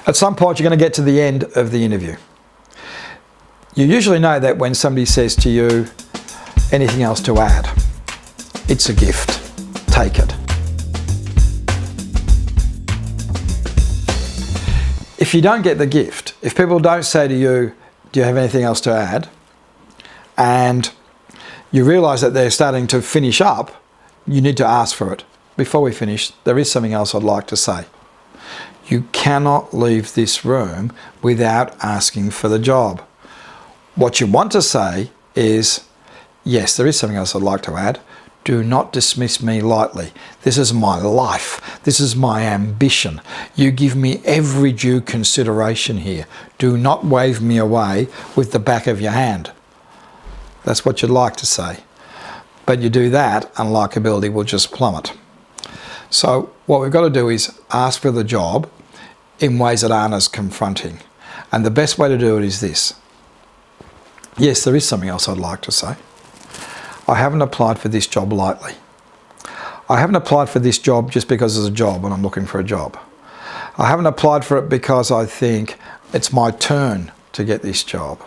At some point, you're going to get to the end of the interview. You usually know that when somebody says to you, anything else to add? It's a gift. Take it. If you don't get the gift, if people don't say to you, do you have anything else to add? And you realise that they're starting to finish up, you need to ask for it. Before we finish, there is something else I'd like to say. You cannot leave this room without asking for the job. What you want to say is, yes, there is something else I'd like to add. Do not dismiss me lightly. This is my life. This is my ambition. You give me every due consideration here. Do not wave me away with the back of your hand. That's what you'd like to say. But you do that and likability will just plummet. So what we've got to do is ask for the job in ways that aren't as confronting. And the best way to do it is this. Yes, there is something else I'd like to say. I haven't applied for this job lightly. I haven't applied for this job just because it's a job and I'm looking for a job. I haven't applied for it because I think it's my turn to get this job.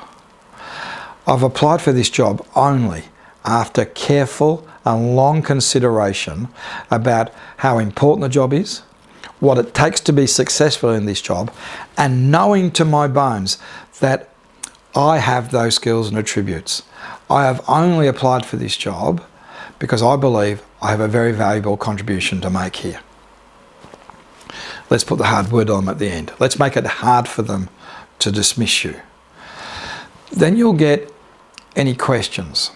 I've applied for this job only after careful and long consideration about how important the job is, what it takes to be successful in this job, and knowing to my bones that I have those skills and attributes. I have only applied for this job because I believe I have a very valuable contribution to make here. Let's put the hard word on them at the end. Let's make it hard for them to dismiss you. Then you'll get any questions.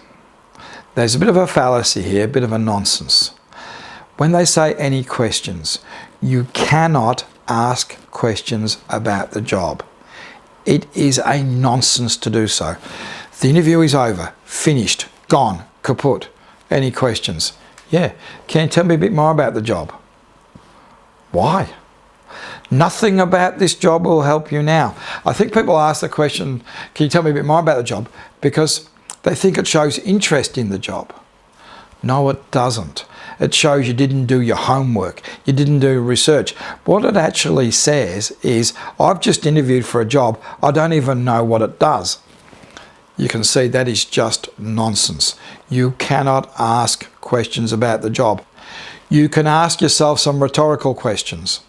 There's a bit of a fallacy here, a bit of a nonsense. When they say any questions, you cannot ask questions about the job. It is a nonsense to do so. The interview is over, finished, gone, kaput. Any questions? Yeah. Can you tell me a bit more about the job? Why? Nothing about this job will help you now. I think people ask the question, can you tell me a bit more about the job? Because they think it shows interest in the job. No, it doesn't. It shows you didn't do your homework. You didn't do research. What it actually says is, I've just interviewed for a job. I don't even know what it does. You can see that is just nonsense. You cannot ask questions about the job. You can ask yourself some rhetorical questions.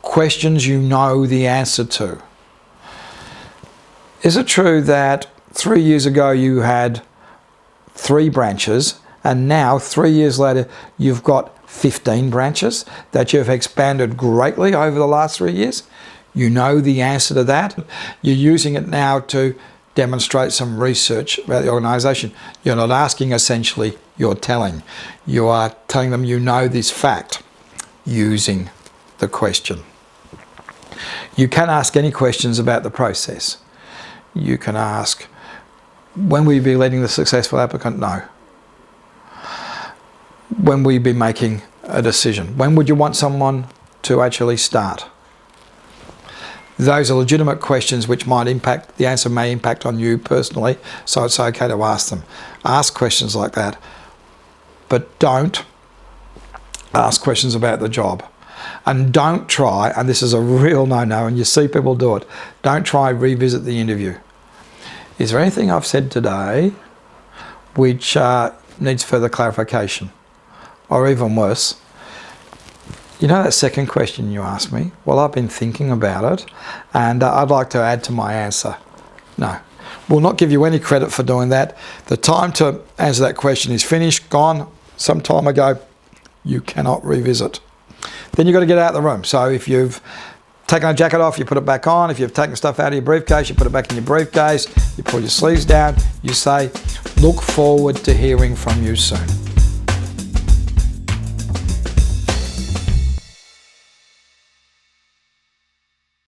Questions you know the answer to. Is it true that 3 years ago you had 3 branches and now 3 years later you've got 15 branches, that you've expanded greatly over the last 3 years? You know the answer to that. You're using it now to demonstrate some research about the organisation. You're not asking essentially, you're telling. You are telling them you know this fact using the question. You can ask any questions about the process. You can ask, when will you be letting the successful applicant know? When will you be making a decision? When would you want someone to actually start? Those are legitimate questions which might impact, the answer may impact on you personally, so it's okay to ask them. Ask questions like that, but don't ask questions about the job. And don't try, and this is a real no-no, and you see people do it, don't try revisit the interview. Is there anything I've said today which needs further clarification? Or even worse, you know that second question you asked me? Well, I've been thinking about it and I'd like to add to my answer. No, we'll not give you any credit for doing that. The time to answer that question is finished, gone, some time ago. You cannot revisit. Then you've got to get out of the room. So if you've taken a jacket off, you put it back on. If you've taken stuff out of your briefcase, you put it back in your briefcase. You pull your sleeves down. You say, look forward to hearing from you soon.